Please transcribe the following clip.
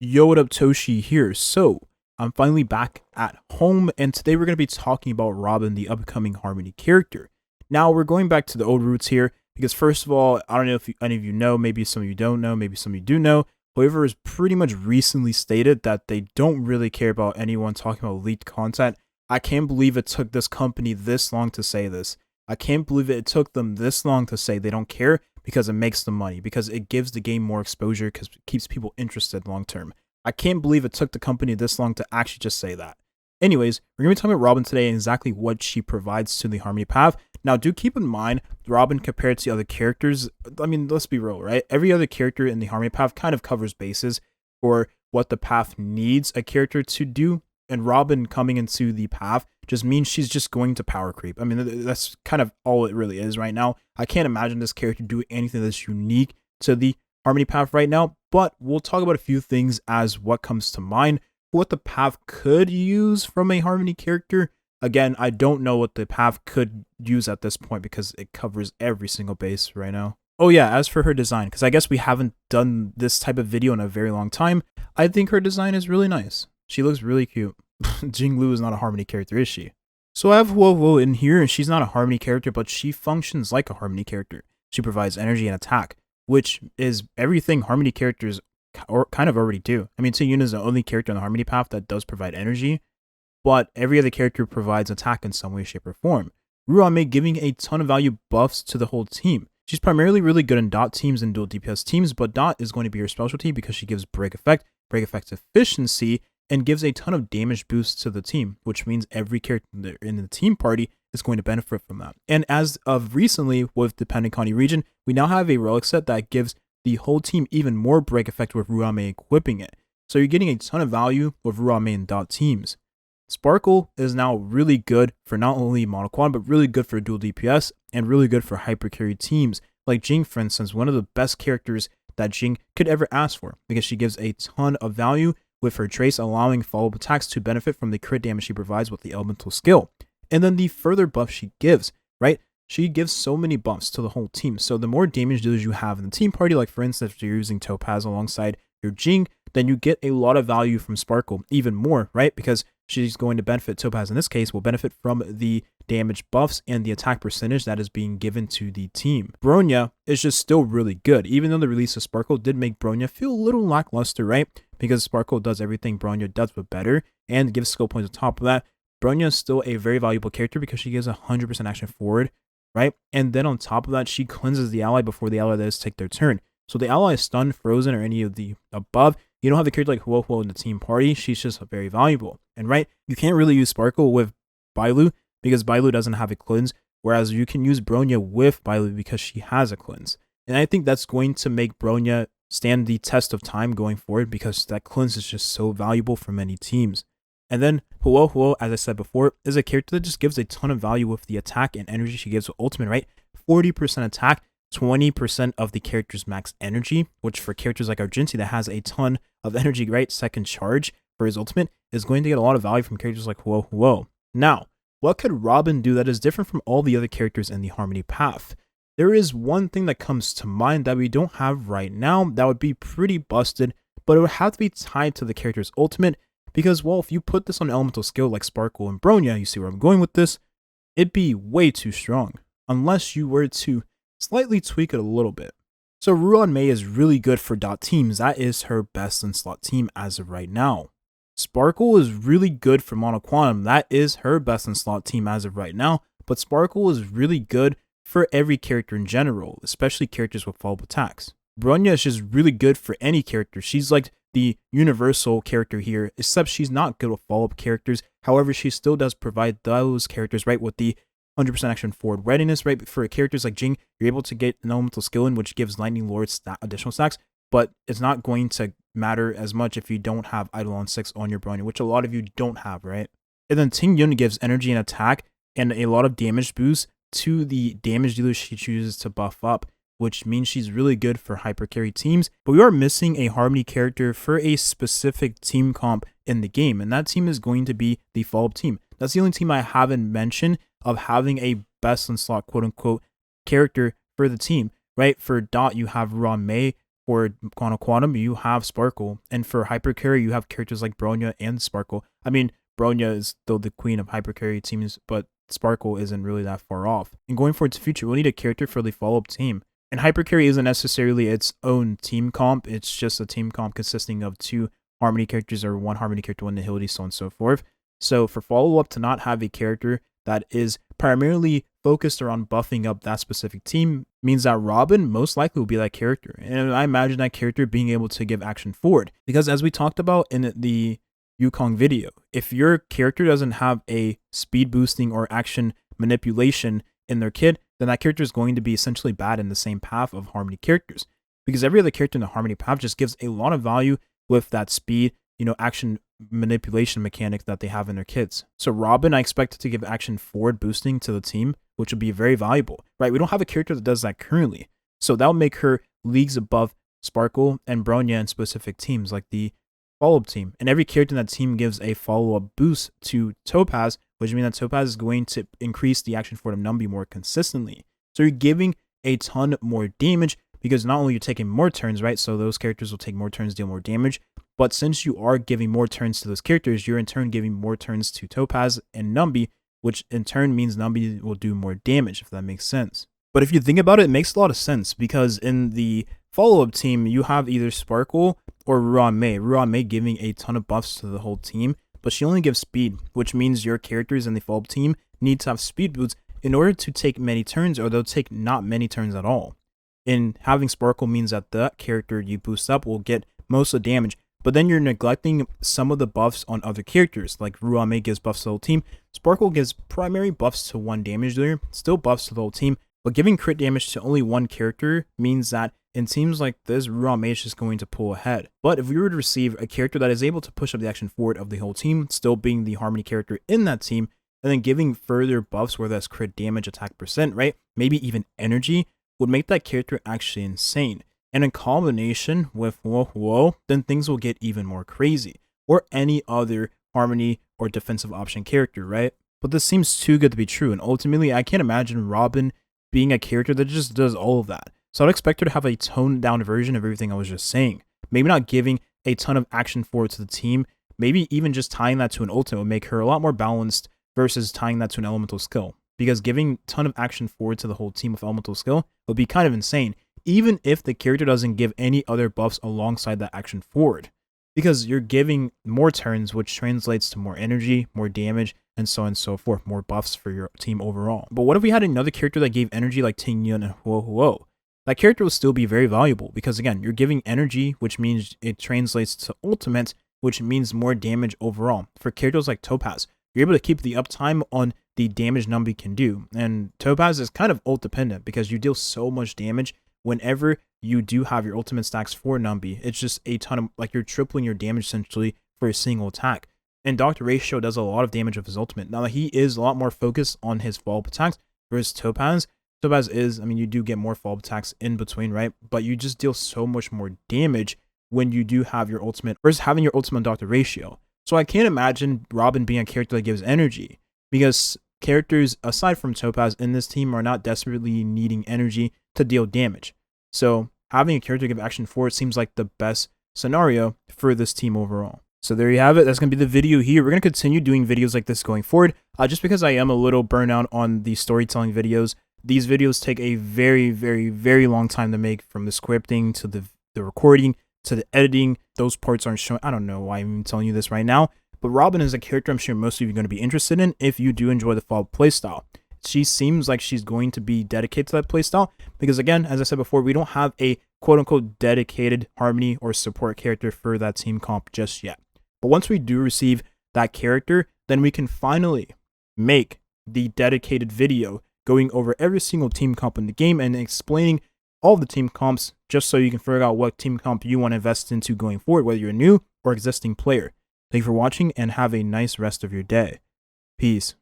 Yo, what up, Toshi here. So, I'm finally back at home, and today we're going to be talking about Robin, the upcoming Harmony character. Now, we're going back to the old roots here, because first of all, I don't know if any of you know, maybe some of you don't know, maybe some of you do know. However, has pretty much recently stated that they don't really care about anyone talking about leaked content. I can't believe it took this company this long to say this. I can't believe it took them this long to say they don't care because it makes them money, because it gives the game more exposure, because it keeps people interested long term. I can't believe it took the company this long to actually just say that. Anyways, we're going to be talking about Robin today and exactly what she provides to the Harmony path. Now, do keep in mind, Robin compared to the other characters, I mean, let's be real, right? Every other character in the Harmony path kind of covers bases for what the path needs a character to do, and Robin coming into the path just means she's just going to power creep. I mean, that's kind of all it really is right now. I can't imagine this character doing anything that's unique to the Harmony path right now, but we'll talk about a few things as what comes to mind, what the path could use from a Harmony character. Again, I don't know what the path could use at this point because it covers every single base right now. Oh yeah, as for her design, because I guess we haven't done this type of video in a very long time, I think her design is really nice. She looks really cute. Jinglu is not a Harmony character, is she? So I have Huo in here, and she's not a Harmony character, but she functions like a Harmony character. She provides energy and attack, which is everything Harmony characters kind of already do. I mean, Yuna is the only character on the Harmony path that does provide energy, but every other character provides attack in some way, shape, or form. Ruan giving a ton of value buffs to the whole team. She's primarily really good in dot teams and dual DPS teams, but dot is going to be her specialty because she gives break effect efficiency, and gives a ton of damage boosts to the team, which means every character in the team party is going to benefit from that. And as of recently, with the Pendicani region, we now have a relic set that gives the whole team even more break effect with Ruame equipping it. So you're getting a ton of value with Ruame and dot teams. Sparkle is now really good for not only monoquad, but really good for dual DPS and really good for hypercarry teams. Like Jing, for instance, one of the best characters that Jing could ever ask for, because she gives a ton of value with her trace, allowing follow-up attacks to benefit from the crit damage she provides with the elemental skill. And then the further buff she gives, right? She gives so many buffs to the whole team. So the more damage dealers you have in the team party, like for instance, if you're using Topaz alongside your Jing, then you get a lot of value from Sparkle, even more, right? Because she's going to benefit, Topaz in this case, will benefit from the damage buffs and the attack percentage that is being given to the team. Bronya is just still really good, even though the release of Sparkle did make Bronya feel a little lackluster, right? Because Sparkle does everything Bronya does, but better, and gives skill points on top of that. Bronya is still a very valuable character because she gives 100% action forward, right? And then on top of that, she cleanses the ally before the ally does take their turn. So the ally is stunned, frozen, or any of the above. You don't have a character like Huo in the team party. She's just very valuable. And right, you can't really use Sparkle with Bailu because Bailu doesn't have a cleanse, whereas you can use Bronya with Bailu because she has a cleanse. And I think that's going to make Bronya stand the test of time going forward because that cleanse is just so valuable for many teams. And then Huo, as I said before, is a character that just gives a ton of value with the attack and energy she gives with ultimate, right? 40% attack, 20% of the character's max energy, which for characters like Argenti that has a ton of energy, right? Second charge for his ultimate is going to get a lot of value from characters like Huo. Now, what could Robin do that is different from all the other characters in the Harmony path? There is one thing that comes to mind that we don't have right now that would be pretty busted, but it would have to be tied to the character's ultimate because, well, if you put this on elemental skill like Sparkle and Bronya, you see where I'm going with this, it'd be way too strong unless you were to slightly tweak it a little bit. So Ruan is really good for dot teams. That is her best in slot team as of right now. Sparkle is really good for Mono Quantum. That is her best in slot team as of right now. But Sparkle is really good for every character in general, especially characters with follow-up attacks. Bronya is just really good for any character. She's like the universal character here, except she's not good with follow-up characters. However, she still does provide those characters, right, with the 100% action forward readiness, right? For characters like Jing, you're able to get an elemental skill in, which gives Lightning Lord additional stacks, but it's not going to matter as much if you don't have Eidolon 6 on your Bronya, which a lot of you don't have, right? And then Ting Yun gives energy and attack and a lot of damage boost to the damage dealers she chooses to buff up, which means she's really good for hypercarry teams. But we are missing a Harmony character for a specific team comp in the game, and that team is going to be the follow-up team. That's the only team I haven't mentioned of having a best in slot quote-unquote character for the team, right? For Dot, you have Ruan Mei. for Quantum, you have Sparkle, and for Hypercarry, you have characters like Bronya and Sparkle. I mean, Bronya is still the queen of Hypercarry teams, but Sparkle isn't really that far off. And going forward to future, we'll need a character for the follow-up team. And Hypercarry isn't necessarily its own team comp, it's just a team comp consisting of 2 Harmony characters or 1 Harmony character, 1 Nihility, so on and so forth. So for follow-up to not have a character that is primarily focused around buffing up that specific team means that Robin most likely will be that character. And I imagine that character being able to give action forward. Because as we talked about in the Yukong video, if your character doesn't have a speed boosting or action manipulation in their kit, then that character is going to be essentially bad in the same path of Harmony characters. Because every other character in the Harmony path just gives a lot of value with that speed, action manipulation mechanic that they have in their kits. So Robin, I expect to give action forward boosting to the team, which would be very valuable, right? We don't have a character that does that currently. So that'll make her leagues above Sparkle and Bronya in specific teams like the follow-up team. And every character in that team gives a follow-up boost to Topaz, which means that Topaz is going to increase the action forward of Numby more consistently. So you're giving a ton more damage because not only you're taking more turns, right? So those characters will take more turns, deal more damage. But since you are giving more turns to those characters, you're in turn giving more turns to Topaz and Numby, which in turn means Numby will do more damage, if that makes sense. But if you think about it, it makes a lot of sense because in the follow-up team, you have either Sparkle or Ruan Mei. Ruan Mei giving a ton of buffs to the whole team, but she only gives speed, which means your characters in the follow-up team need to have speed boots in order to take many turns, or they'll take not many turns at all. And having Sparkle means that the character you boost up will get most of the damage, but then you're neglecting some of the buffs on other characters, like Ruan Mei gives buffs to the whole team. Sparkle gives primary buffs to 1 damage dealer, still buffs to the whole team, but giving crit damage to only 1 character means that in teams like this, Ruan Mei is just going to pull ahead. But if we were to receive a character that is able to push up the action forward of the whole team, still being the Harmony character in that team, and then giving further buffs, whether that's crit damage, attack percent, right? Maybe even energy, would make that character actually insane. And in combination with then things will get even more crazy. Or any other Harmony or defensive option character, right? But this seems too good to be true, and ultimately I can't imagine Robin being a character that just does all of that. So I'd expect her to have a toned down version of everything I was just saying. Maybe not giving a ton of action forward to the team, maybe even just tying that to an ultimate would make her a lot more balanced versus tying that to an elemental skill. Because giving a ton of action forward to the whole team with elemental skill would be kind of insane, even if the character doesn't give any other buffs alongside that action forward. Because you're giving more turns, which translates to more energy, more damage, and so on and so forth, more buffs for your team overall. But what if we had another character that gave energy like Ting Yun and Huo? That character will still be very valuable because, again, you're giving energy, which means it translates to ultimate, which means more damage overall. For characters like Topaz, you're able to keep the uptime on the damage Numby can do. And Topaz is kind of ult dependent because you deal so much damage whenever you do have your ultimate stacks for Numby. It's just a ton of, like, you're tripling your damage essentially for a single attack. And Dr. Ratio does a lot of damage with his ultimate. Now, he is a lot more focused on his follow-up attacks versus Topaz. Topaz is, you do get more follow-up attacks in between, right? But you just deal so much more damage when you do have your ultimate versus having your ultimate on Dr. Ratio. So I can't imagine Robin being a character that gives energy because characters aside from Topaz in this team are not desperately needing energy to deal damage. So having a character give action forward seems like the best scenario for this team overall. So there you have it. That's going to be the video here. We're going to continue doing videos like this going forward. Just because I am a little burnt out on the storytelling videos. These videos take a very, very, very long time to make, from the scripting to the recording to the editing. Those parts aren't shown. I don't know why I'm even telling you this right now. But Robin is a character I'm sure most of you are going to be interested in if you do enjoy the follow playstyle. She seems like she's going to be dedicated to that playstyle because, again, as I said before, we don't have a quote-unquote dedicated Harmony or support character for that team comp just yet. But once we do receive that character, then we can finally make the dedicated video going over every single team comp in the game and explaining all the team comps just so you can figure out what team comp you want to invest into going forward, whether you're a new or existing player. Thank you for watching and have a nice rest of your day. Peace.